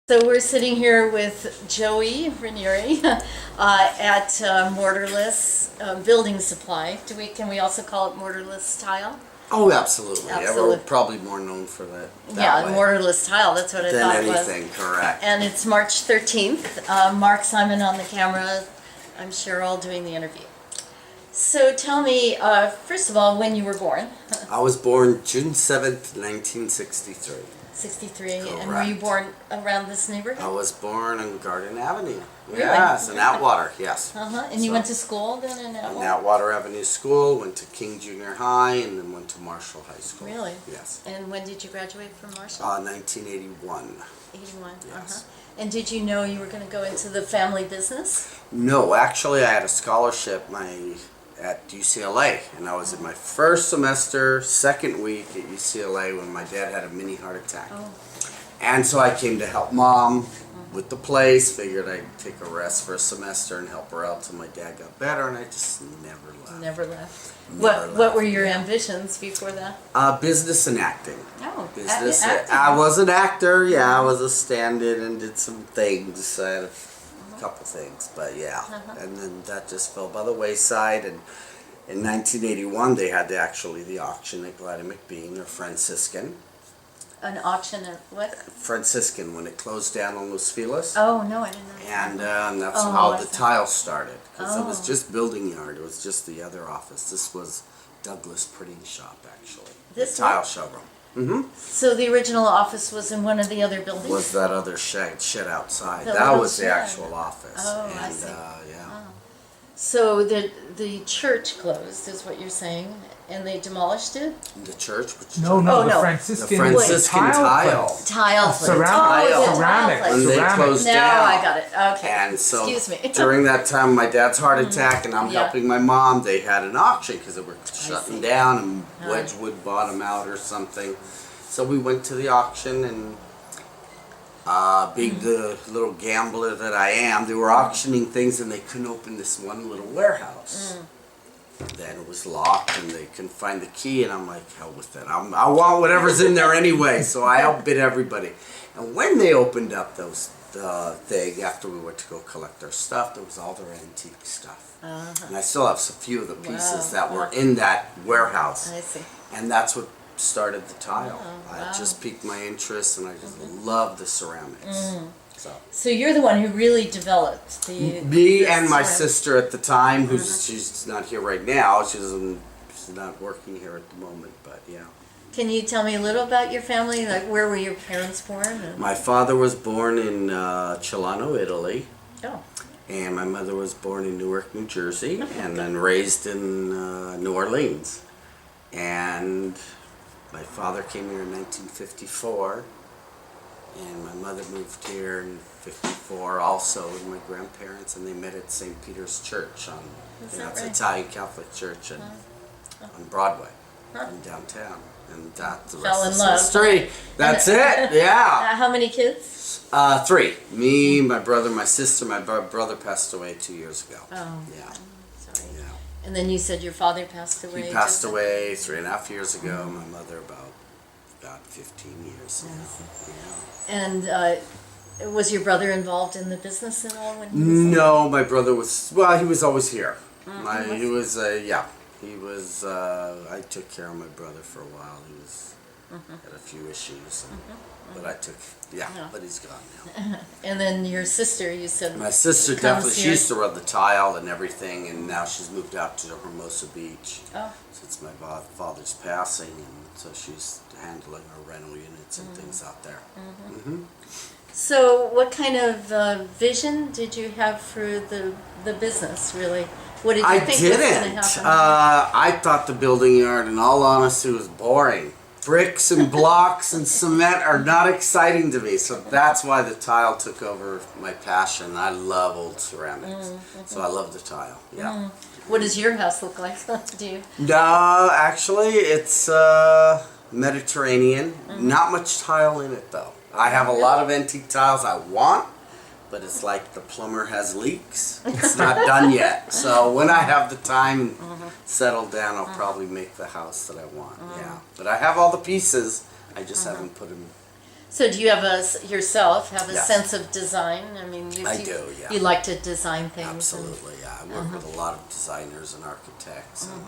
So we're sitting here with Joey Ranieri at Mortarless Building Supply. Can we also call it Mortarless Tile? Oh, absolutely. Absolutely. Yeah, we're probably more known for that. Yeah, way Mortarless Tile. That's what I than thought it was. anything, correct. And it's March 13th. Mark Simon on the camera. I'm Cheryl doing the interview. So tell me, first of all, when you were born. I was born June 7th, 1963. 63. And were Correct. you born around this neighborhood? I was born on Garden Avenue. Really? Yes, in Atwater, yes. And you went to school then in In Atwater? Atwater Avenue School, went to King Junior High, and then went to Marshall High School. Really? Yes. And when did you graduate from Marshall? 1981. 81. Yes. And did you know you were going to go into the family business? No, actually I had a scholarship at UCLA, and I was in my first semester, second week at UCLA when my dad had a mini heart attack. Oh. And so I came to help Mom with the place, figured I'd take a rest for a semester and help her out till my dad got better, and I just never left. Never left. Never What were left. your ambitions before that? Business and acting. Oh, Business. acting. I was an actor, yeah, I was a stand-in and did some things. I had a couple things, but yeah. And then that just fell by the wayside, and in 1981 they had the auction at Gladys McBean, or Franciscan. An auction at what? Franciscan, when it closed down on Los Feliz. Oh, no, I didn't know. And that's Oh, how I the see. tile started, because it Oh. was just building yard. It was just the other office. This was Douglas Printing Shop, actually. This the tile one? showroom. Mm-hmm. So the original office was in one of the other buildings? Was that other shed outside? The that little was the shed. actual office. Oh, and, I see. Yeah. So the church closed, is what you're saying, and they demolished it? The church, which No, Oh, no, no. the Franciscan, the Franciscan tile. place. Tile place. Ceramic. Oh, the Ceramic. tile When place. they Ceramic. closed Now down. I got it. Okay. And so Excuse me. during that time, my dad's heart attack, and I'm Yeah. helping my mom. They had an auction because they were shutting see. down, and Wedgwood bought them out or something. So we went to the auction, and being the little gambler that I am, they were auctioning things, and they couldn't open this one little warehouse. Then it was locked, and they couldn't find the key, and I'm like, hell with that. I want whatever's in there anyway, so I outbid everybody. And when they opened up those thing, after we went to go collect our stuff, there was all their antique stuff. And I still have a few of the pieces Wow. that were in that warehouse. I see. And that's what started the tile. Oh, It wow. just piqued my interest, and I just love the ceramics. So you're the one who really developed the... Me the and my ceramic- sister at the time, she's not here right now. She's not working here at the moment, but yeah. Can you tell me a little about your family? Like, where were your parents born? And- My father was born in Celano, Italy, Oh, and my mother was born in Newark, New Jersey, and then raised in New Orleans. And my father came here in 1954, and my mother moved here in 54 also with my grandparents, and they met at St. Peter's Church Is it's that right? Italian Catholic Church on Broadway in downtown. And that's the Fell rest in is love. history. That's it, yeah. how many kids? 3. Me, my brother, my sister. My brother passed away 2 years ago. Oh, Yeah, sorry. yeah. And then you said your father passed away. He passed just- away 3.5 years ago. My mother about 15 years ago. Yeah. And was your brother involved in the business at all? When he was No, my brother was, well, he was always here. Mm-hmm. He was, he was, I took care of my brother for a while. He was, had a few issues, but I took, Yeah. but he's gone now. And then your sister, you said. My sister comes definitely, she here- used to run the tile and everything, and now she's moved out to Hermosa Beach Oh, since my father's passing, and so she's handling our rental units and things out there. so what kind of vision did you have for the business, really? What did you I think was going to didn't. happen? I thought the building yard, in all honesty, was boring. Bricks and blocks and cement are not exciting to me, so that's why the tile took over my passion. I love old ceramics, so I love the tile. Yeah. What does your house look like? Do you? No, actually, it's Mediterranean. Not much tile in it, though. I have a lot of antique tiles I want, but it's like the plumber has leaks. It's not done yet. So when I have the time settled down, I'll probably make the house that I want. Yeah, but I have all the pieces. I just haven't put them So do you have yourself have a Yes. sense of design? I mean, I do, yeah. You like to design things. Absolutely, yeah. I work with a lot of designers and architects and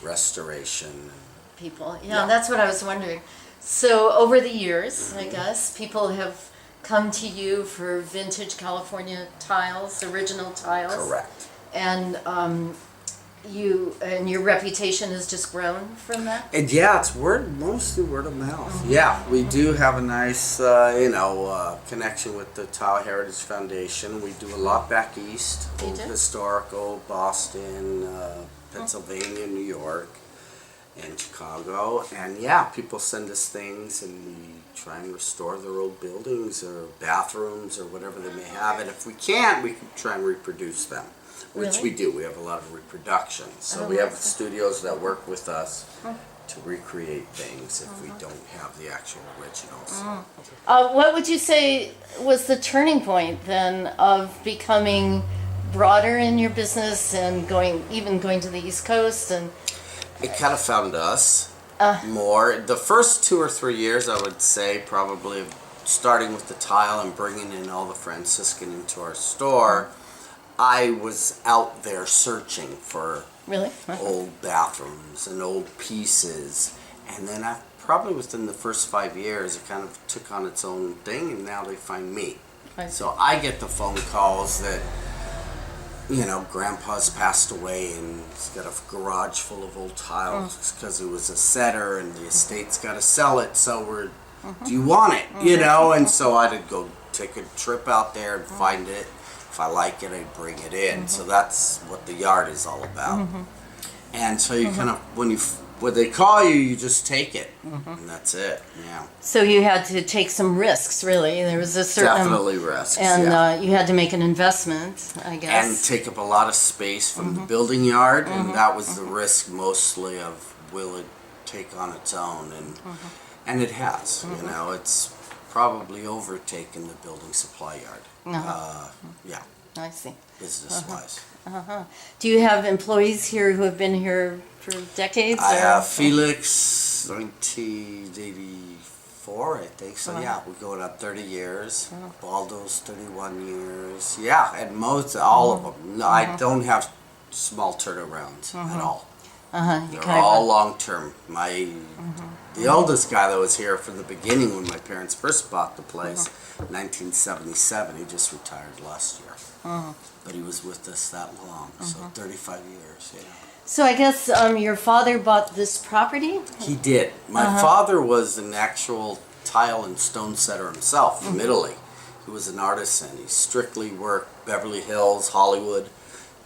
restoration. And People. Yeah. Yeah, that's what I was wondering. So over the years, I guess, people have come to you for vintage California tiles, original tiles. correct. And your reputation has just grown from that? And yeah, it's mostly word of mouth. Yeah, we do have a nice, connection with the Tile Heritage Foundation. We do a lot back east, You old do? historical, Boston, Pennsylvania, New York, and Chicago. And yeah, people send us things and we try and restore their old buildings or bathrooms or whatever they may have. And if we can't, we can try and reproduce them. Which Really? we do. We have a lot of reproduction. So Oh, we have nice. studios that work with us to recreate things if we don't have the actual originals. What would you say was the turning point then of becoming broader in your business and going to the East Coast and It kind of found us more. The first 2 or 3 years, I would say, probably starting with the tile and bringing in all the Franciscan into our store, I was out there searching for really? old bathrooms and old pieces, and then probably within the first 5 years it kind of took on its own thing, and now they find me. I So I get the phone calls that grandpa's passed away and he's got a garage full of old tiles because he was a setter and the estate's got to sell it, so do you want it, and so I'd go take a trip out there and find it. If I like it, I bring it in. So that's what the yard is all about. And so you kind of, when they call you, you just take it, and that's it. Yeah, So you had to take some risks, really. There was a certain definitely risks. and yeah. you had to make an investment, I And guess. take up a lot of space from the building yard, and that was the risk mostly of will it take on its own, and it has. It's probably overtaken the building supply yard. Yeah, I see. business-wise. Do you have employees here who have been here for decades? I or- have Felix, 1984, I think. So yeah, we're going on 30 years. Baldo's 31 years. Yeah, and all of them. No, I don't have small turnarounds at all. You They're kind of- all long term. The oldest guy that was here from the beginning when my parents first bought the place, 1977. He just retired last year, but he was with us that long, so 35 years. Yeah. So I guess your father bought this property? He did. My father was an actual tile and stone setter himself from Italy. He was an artisan. He strictly worked Beverly Hills, Hollywood.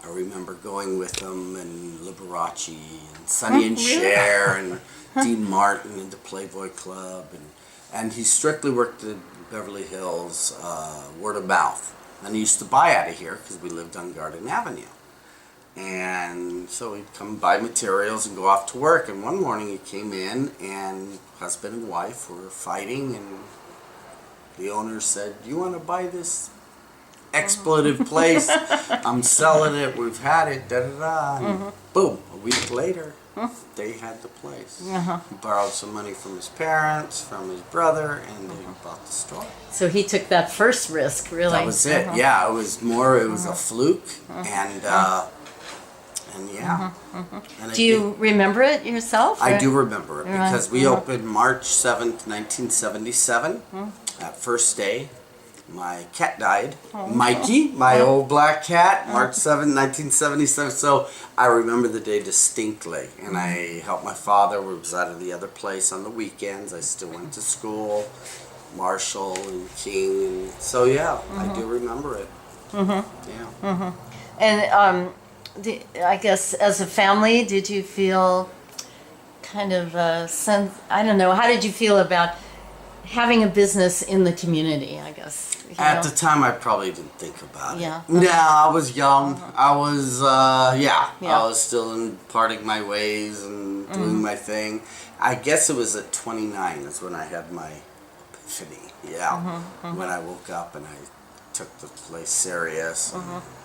I remember going with him and Liberace and Sonny and really? Cher and Dean Martin and the Playboy Club, and he strictly worked in Beverly Hills, word of mouth. And he used to buy out of here because we lived on Garden Avenue. And so he'd come buy materials and go off to work. And one morning he came in, and husband and wife were fighting, and the owner said, "You want to buy this expletive place? I'm selling it. We've had it. Da da da." And boom! A week later, they had the place. He borrowed some money from his parents, from his brother, and they bought the store. So he took that first risk, really. That was it. Yeah, it was more. It was a fluke, and yeah. And Do you remember it yourself? I or- do remember it because we opened March 7th, 1977. That first day, my cat died. Mikey, my old black cat, March 7th, 1977. So I remember the day distinctly. And I helped my father. We was out of the other place on the weekends. I still went to school, Marshall and King. And so yeah, I do remember it. Yeah. And I guess as a family, did you feel kind of a sense, I don't know, how did you feel about having a business in the community, I guess? At the time, I probably didn't think about it. Yeah. No, I was young. I was, Yeah. I was still imparting my ways and doing my thing. I guess it was at 29 is when I had my epiphany. Yeah. When I woke up and I took the place serious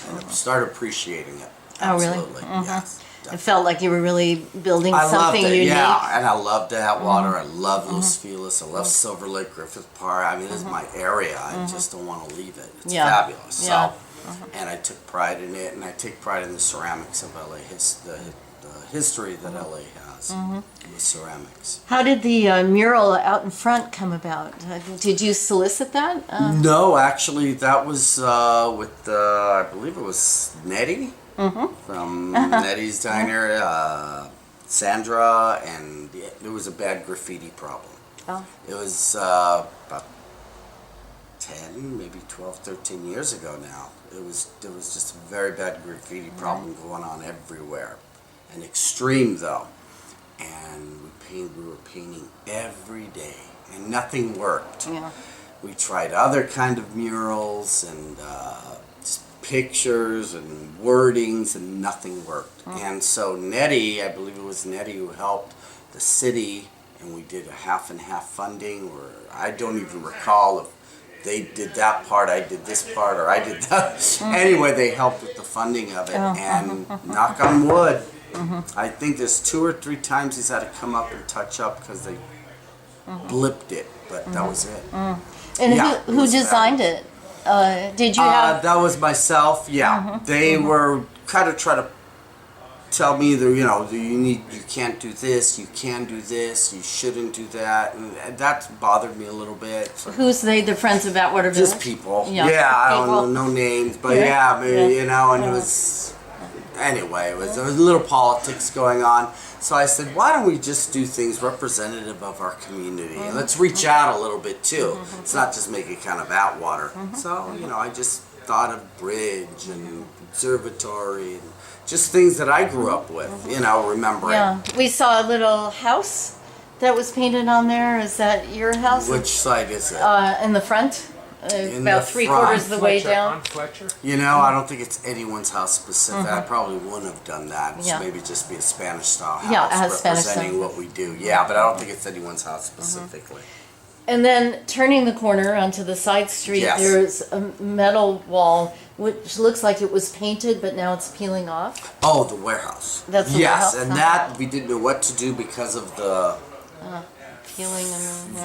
and started appreciating it. Oh, really? Absolutely, yes. It felt like you were really building I something loved it, unique. yeah, and I loved Atwater. I love Los Feliz. I love Silver Lake, Griffith Park. I mean, this is my area. I just don't want to leave it. It's fabulous. Yeah. So, and I took pride in it, and I take pride in the ceramics of LA, the history that LA has with ceramics. How did the mural out in front come about? Did you solicit that? No, actually, that was with, I believe it was Nettie. From Nettie's Diner, Sandra, and there was a bad graffiti problem. Oh. It was about 10, maybe 12, 13 years ago now. There was just a very bad graffiti problem going on everywhere. And extreme, though. And we were painting every day, and nothing worked. Yeah. We tried other kind of murals and pictures and wordings, and nothing worked. And so Nettie, I believe it was Nettie who helped the city, and we did a half and half funding, or I don't even recall if they did that part, I did this part, or I did that. Anyway, they helped with the funding of it, and knock on wood, I think there's 2 or 3 times he's had to come up and touch up because they blipped it, but that was it. And Yeah, who designed it? Did you have? That was myself. Yeah, they were kind of trying to tell me that you can't do this, you can do this, you shouldn't do that, and that bothered me a little bit. So Who's they? The Friends of Atwater Village? just people. Yeah, I don't people. know, no names, but maybe, and it was anyway. There was a little politics going on. So I said, why don't we just do things representative of our community? And let's reach out a little bit too. It's not just make it kind of Atwater. So, I just thought of bridge and observatory and just things that I grew up with, remembering. Yeah, we saw a little house that was painted on there. Is that your house? Which side is it? In the front, In about the 3/4 front. of the way down. On Fletcher? I don't think it's anyone's house specific. I probably wouldn't have done that. Yeah. Maybe just be a Spanish style house Yeah, it has Spanish representing style. what we do. Yeah, but I don't think it's anyone's house specifically. And then turning the corner onto the side street, Yes. there's a metal wall which looks like it was painted, but now it's peeling off. Oh, the warehouse. That's the yes, warehouse, and huh? that we didn't know what to do because of the Peeling and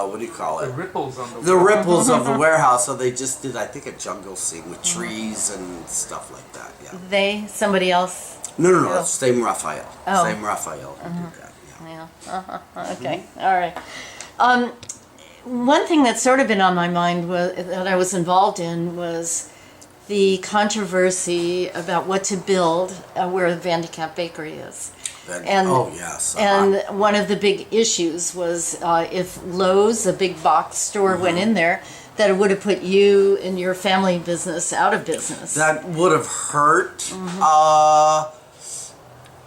what do you call The it? ripples on the The wall. ripples of the warehouse. So they just did, I think, a jungle scene with trees and stuff like that. Yeah. somebody else. No. Oh. Same Raphael. Oh. Same Raphael who did that. Yeah. Yeah. Okay. All right. One thing that's sort of been on my mind that I was involved in was the controversy about what to build where the Vandicap Bakery is. And, oh yes. And one of the big issues was if Lowe's, a big box store, went in there, that it would have put you and your family business out of business. That would have hurt.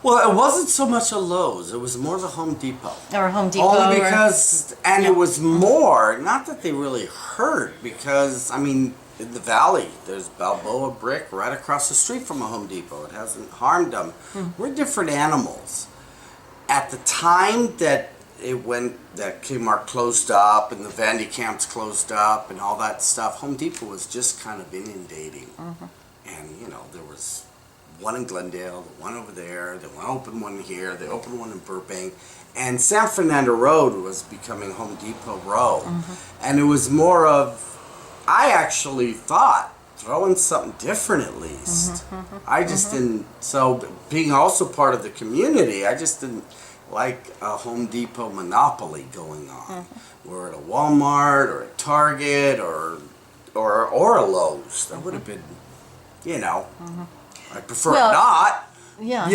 Well, it wasn't so much a Lowe's. It was more the Home Depot. Or Home Depot. Only because, and it was more, not that they really hurt, because, in the valley, there's Balboa Brick right across the street from a Home Depot. It hasn't harmed them. We're different animals. At the time that that Kmart closed up and the Vandy Camps closed up and all that stuff, Home Depot was just kind of inundating. And, there was one in Glendale, the one over there, they want to open one here, they opened one in Burbank. And San Fernando Road was becoming Home Depot Road. And it was more of, I actually thought, throw in something different at least. I just didn't, so being also part of the community, I just didn't like a Home Depot monopoly going on. We're at a Walmart or a Target or a Lowe's. That would have been, I prefer Well, it not. Yeah.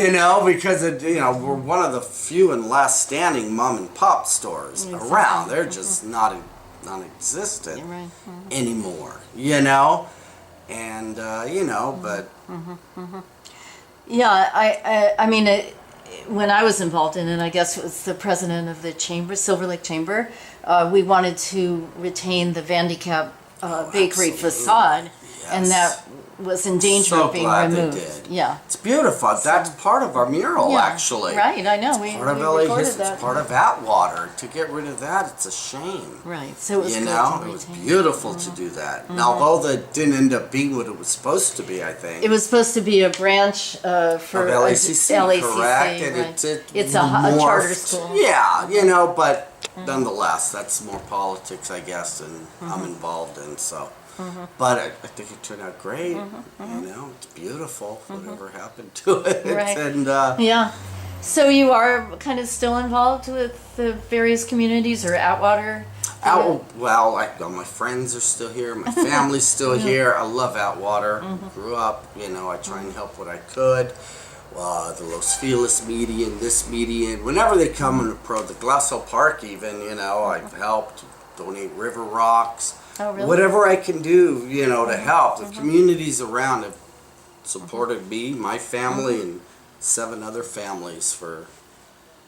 Because we're one of the few and last standing mom and pop stores around. They're just non-existent Right. anymore. And but Yeah, I mean, when I was involved in it, I guess it was the president of the chamber, Silver Lake Chamber, we wanted to retain the Vandicap Bakery absolutely. facade, and Yes. that was in danger So of being glad they removed. did. Yeah. It's beautiful. That's part of our mural, Yeah. actually. Right, I know. It's We part of we LA recorded history. that. It's part of Atwater. To get rid of that, it's a shame. Right. So it was You good know, to it was retain. beautiful to do that. And although that didn't end up being what it was supposed to be, I think. It was supposed to be a branch for of LACC, correct? And right. it's a charter morphed. school. Yeah, you know, but nonetheless, that's more politics, I guess, than I'm involved in. So, but I think it turned out great. You know, it's beautiful. Whatever happened to it, Right. and Yeah. So you are kind of still involved with the various communities or Atwater? well, all my friends are still here. My family's still here. I love Atwater. Grew up. You know, I try and help what I could. The Los Feliz median, this median, whenever they come and approach the Glasso Park, even, you know, I've helped donate river rocks, Oh, really? whatever I can do, you know, to help. The communities around have supported me, my family, and 7 other families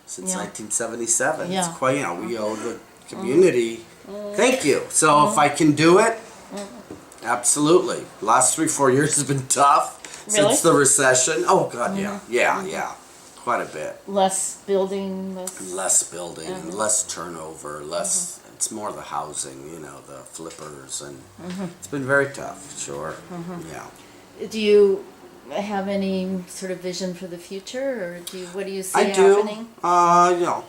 since Yeah. 1977. Yeah. It's quite, you know, we owe the community. Thank you. So if I can do it, absolutely. Last 3-4 years has been tough. Really? Since the recession. Oh God, yeah, quite a bit. Less building, Less building, and less turnover, less. It's more the housing, you know, the flippers, and it's been very tough. Sure, yeah. Do you have any sort of vision for the future, or what do you see I do. happening? You know,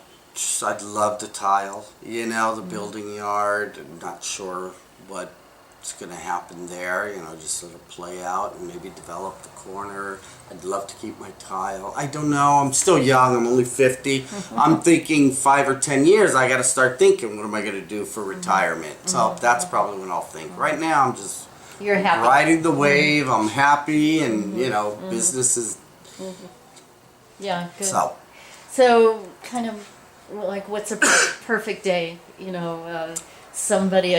I'd love to tile. You know, the building yard. I'm not sure what's going to happen there. You know, just sort of play out and maybe develop the corner. I'd love to keep my tile. I don't know. I'm still young. I'm only 50. I'm thinking 5 or 10 years. I got to start thinking, what am I going to do for retirement? So that's probably when I'll think. Right now, I'm just You're happy. riding the wave. I'm happy, and you know, business is Yeah, good. so. Kind of like, what's a perfect day? You know, a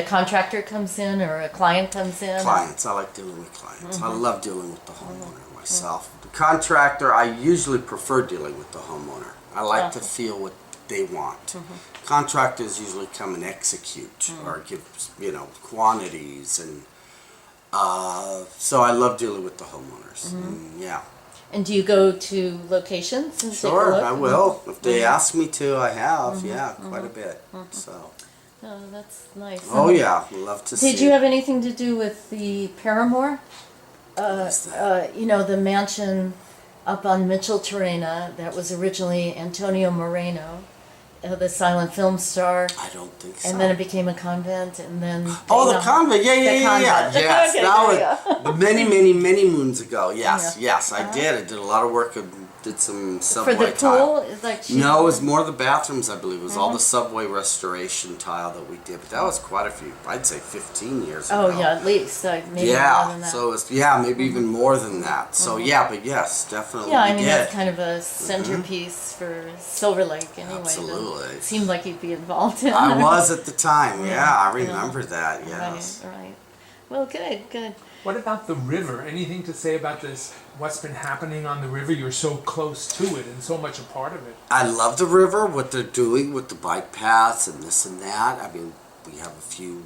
contractor comes in or a client comes in. Clients. I like dealing with clients. I love dealing with the homeowner myself. The contractor, I usually prefer dealing with the homeowner. I like to feel what they want. Contractors usually come and execute or give, you know, quantities, and so I love dealing with the homeowners. And, yeah. And do you go to locations and Sure, take a look? I will. If they ask me to, I have. Yeah, quite a bit. So. Oh, that's nice. Oh yeah, love to see. Did you have anything to do with the Paramore? What's that? You know, the mansion up on Mitchell Terrena that was originally Antonio Moreno, the silent film star, I don't think so. and then it became a convent, and then Oh, the convent. Yeah. convent. Yes, Okay, that there was many moons ago. Yes, Yeah. yes, I did. I did a lot of work. Did some for subway the tile. pool, like No, it was more the bathrooms, I believe. It was all the subway restoration tile that we did. But that was quite a few. I'd say 15 years ago. Oh yeah, at least maybe more than Yeah. that. So it's maybe even more than that. So yeah, but yes, definitely. Yeah, I we mean did. that's kind of a centerpiece for Silver Lake anyway. Absolutely. It seemed like you'd be involved in. I was at the time. Yeah, Yeah, I yeah. remember that. Yes. Right. Well, good. What about the river? Anything to say about this? What's been happening on the river? You're so close to it and so much a part of it. I love the river, what they're doing with the bike paths and this and that. I mean, we have a few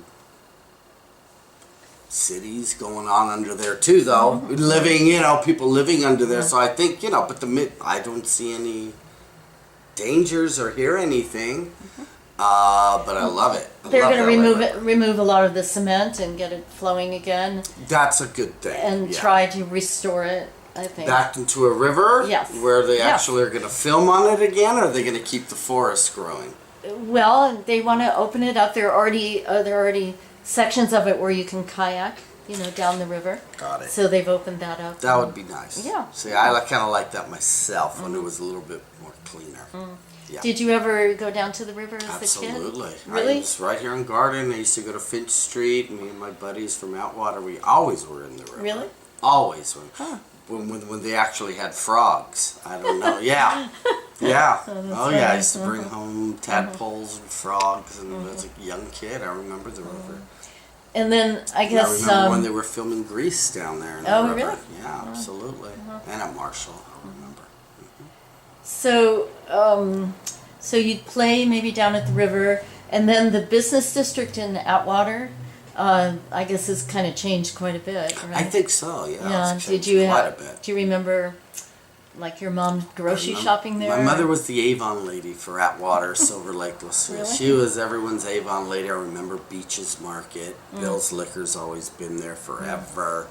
cities going on under there too, though. Living, you know, people living under there. So I think, you know, but I don't see any dangers or hear anything. But I love it. They're going to to remove a lot of the cement and get it flowing again, That's a good thing. and try to restore it. I think. Back into a river? Yes. Where they Yes. actually are going to film on it again, or are they going to keep the forest growing? Well, they want to open it up. There are already sections of it where you can kayak, you know, down the river. Got it. So they've opened that up. That would be nice. Yeah. See, I kind of like that myself when it was a little bit more cleaner. Yeah. Did you ever go down to the river as Absolutely. a kid? Really? I was right here in Garden. I used to go to Finch Street. Me and my buddies from Atwater, we always were in the river. Really? Always. Huh. When they actually had frogs. I don't know. Yeah. Yeah. Oh, yeah. I used to bring home tadpoles and frogs. And as a young kid, I remember the river. And then I And guess. I remember when they were filming Grease down there in the Oh, river. really? Yeah, absolutely. And at Marshall, I remember. So you'd play maybe down at the river, and then the business district in Atwater. I guess has kind of changed quite a bit, right? I think so. Yeah. Yeah. It's Did changed you quite a bit. do you remember, like your mom grocery shopping there? My mother was the Avon lady for Atwater, Silver Lake, Lucille. Really? She was everyone's Avon lady. I remember Beaches Market. Bill's Liquor's always been there forever.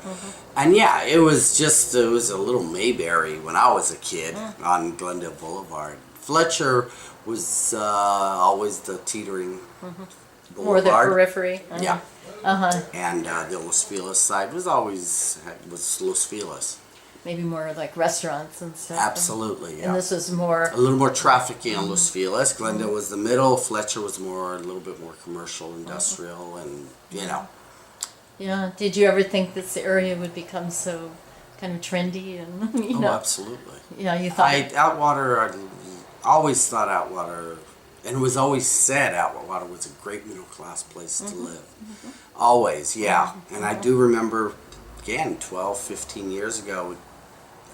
And yeah, it was a little Mayberry when I was a kid on Glendale Boulevard. Fletcher was always the teetering boulevard. More the periphery. Yeah. Uh-huh. And the Los Feliz side was Los Feliz. Maybe more like restaurants and stuff. Absolutely, yeah. And this was more. A little more trafficy on Los Feliz. Glendale was the middle. Fletcher was a little bit more commercial, industrial, and you know. Yeah. Did you ever think this area would become so kind of trendy and you know? Oh, absolutely. Yeah, you thought. Outwater, I always thought Outwater, and it was always said Outwater was a great middle class place to live. Always, yeah. And I do remember, again, 12, 15 years ago.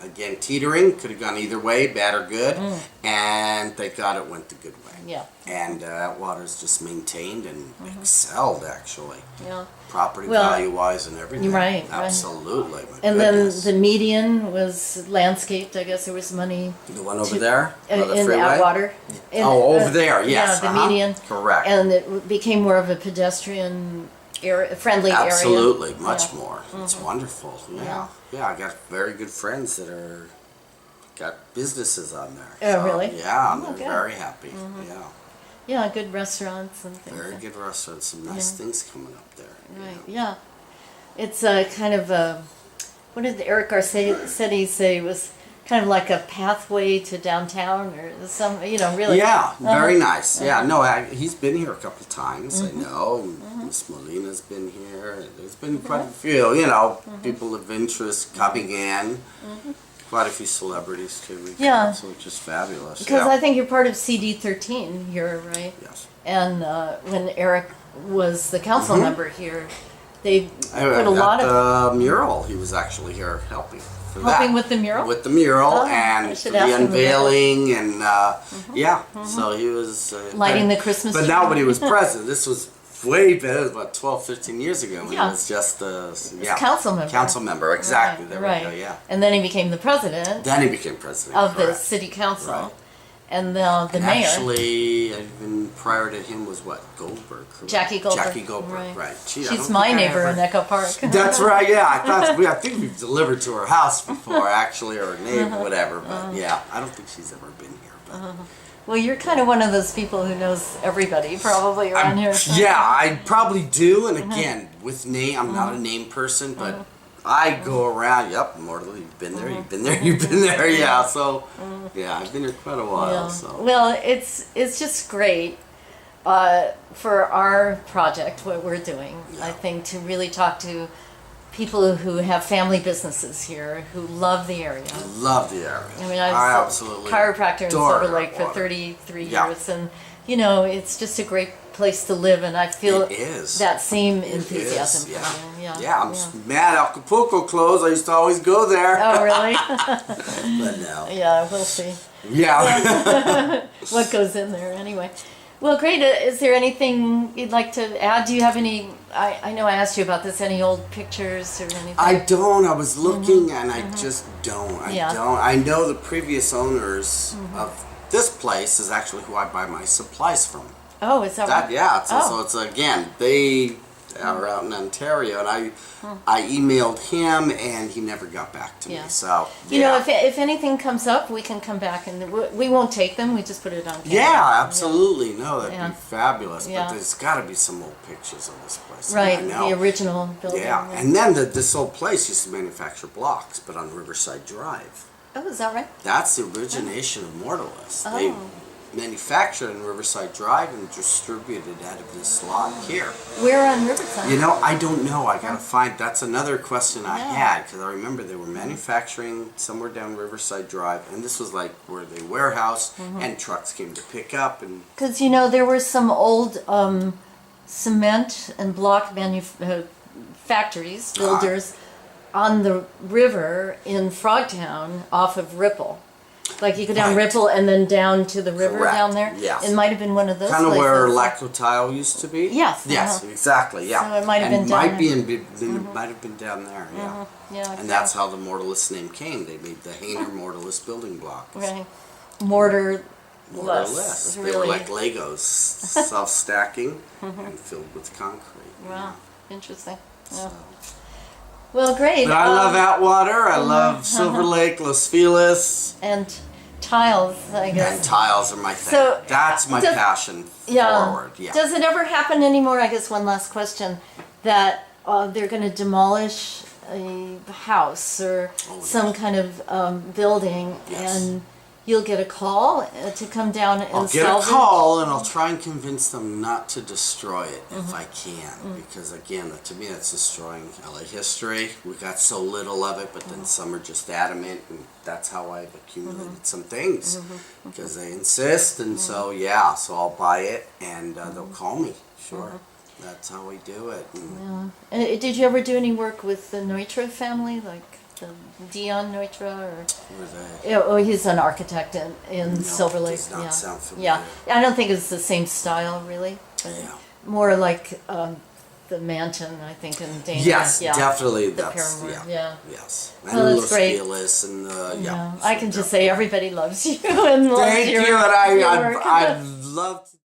Again, teetering, could have gone either way, bad or good, and thank God it went the good way. Yeah. And Atwater's just maintained and excelled, actually. Yeah. Property Well, value-wise and everything. right. Absolutely. My And goodness. then the median was landscaped. I guess there was money The one over there? By the in freeway? Atwater. Over there, yes. Yeah, the median. Correct. And it became more of a pedestrian friendly area. Absolutely, much Yeah. more. It's wonderful. Yeah. Yeah, I got very good friends that got businesses on there. Oh, really? Yeah, Oh, they're good. very happy. Yeah. Yeah, good restaurants and things. Very good restaurants, some nice things coming up there. Right. Yeah. It's a kind of a. What did Eric Garcetti say? It was kind of like a pathway to downtown, or some. Really. Yeah, very nice. Yeah, no, he's been here a couple of times. I know. And Miss Molina's been here. And there's been quite a few. People of interest coming in. Quite a few celebrities too. Yeah. So it's just fabulous. Because yeah. I think you're part of CD13 here, right? Yes. And when Eric was the council member here, they I put a lot of the mural. He was actually here helping. For helping that. with the mural. With the mural Oh, I and should for ask the him about that. unveiling and yeah. So he was Lighting but- the Christmas But tree. now when he was president, this was way better, about 12, 15 years ago when Yeah. he was just council member. Council member, exactly. Right, There right. we go. Yeah. And then he became the president Then he became president of the correct. city council, Right. and the And mayor. Actually, even prior to him was what, Goldberg? correct? Jackie Goldberg. Jackie Goldberg, right. Gee, I She's don't my think I neighbor ever- in Echo Park. That's right. Yeah, I think we've delivered to her house before, actually, or a neighbor, whatever. But yeah, I don't think she's ever been here. But Well, you're kind of one of those people who knows everybody probably around here. yeah, I probably do. And again, with name, I'm not a name person, but I go around. Yep, Mortarless, you've been there, you've been there, you've been there. Yeah, so yeah, I've been here quite a while. Yeah. So Well, it's just great for our project, what we're doing. I think to really talk to people who have family businesses here, who love the area. love the area. I mean, I I was absolutely a chiropractor in adore Silver Lake for Atwater. 33 Yeah. years, and it's just a great place to live, and I feel It is. that same It enthusiasm is, from you. Yeah. Yeah, I'm mad Acapulco closed. I used to always go there. Oh, really? But no. Yeah, we'll see Yeah. what goes in there anyway. Well, great. Is there anything you'd like to add? Do you have any? I know I asked you about this. Any old pictures or anything? I don't. I was looking and I just don't. Yeah. I know the previous owners of this place is actually who I buy my supplies from. Oh, is that right? Yeah. Oh. So it's again, they are out in Ontario, and I emailed him and he never got back to Yeah. me. So You know, if anything comes up, we can come back and we won't take them. We just put it on camera. yeah, absolutely. No, that'd Yeah. be fabulous. Yeah. But there's got to be some old pictures of this place. Right, I know. the original building. Yeah, and then this old place used to manufacture blocks, but on Riverside Drive. Oh, is that right? That's the origination of Mortarless. They Oh. manufactured in Riverside Drive and distributed out of this lot here. Where on Riverside? You know, I don't know. I gotta find. That's another question I Yeah. had because I remember they were manufacturing somewhere down Riverside Drive, and this was like where they warehouse and trucks came to pick up and. Because there were some old cement and block factories, builders, on the river in Frogtown off of Ripple. Like you go down Right. Ripple and then down to the river Correct, down there? yes. It might have been one of those Kind of places. where Lactotile used to be. Yes, Yes, uh-huh. exactly. Yeah. So it might have and been down might be there. in, might have been down there. Yeah. Yeah, And that's how the Mortarless name came. They made the Hainer Mortarless building blocks. right. Mortarless. Mortarless. They Really. were like Legos, self-stacking and filled with concrete. Wow, interesting. Yeah. So. Well, great. But I love Atwater. I love Silver Lake, Los Feliz, And tiles, I and guess. tiles are my thing. So, That's my does- passion Yeah. forward. Yeah. Does it ever happen anymore? I guess one last question. That they're going to demolish a house or Oh, some kind of building, Yes. and you'll get a call to come down and I'll get a salvage? call and I'll try and convince them not to destroy it if I can. Mm-hmm. Because again, to me that's destroying LA history. We got so little of it, but then some are just adamant, and that's how I've accumulated Mm-hmm. some things. Because they insist, and so yeah, so I'll buy it and they'll call me. Sure. That's how we do it. And Did you ever do any work with the Neutra family, like the Dion Neutra, or? who are they? Yeah, oh, he's an architect in No, Silver Lake. does not yeah. sound familiar. Yeah, I don't think it's the same style, really. But Yeah. more like the Manton, I think, in Dana. Yes, yeah. definitely. The That's Paramore, yeah. yeah. Yes. Well, And that's Los great. Feliz and Yeah, so I can just definitely. say everybody loves you and loves Thank your, you, and your work. I'd love to.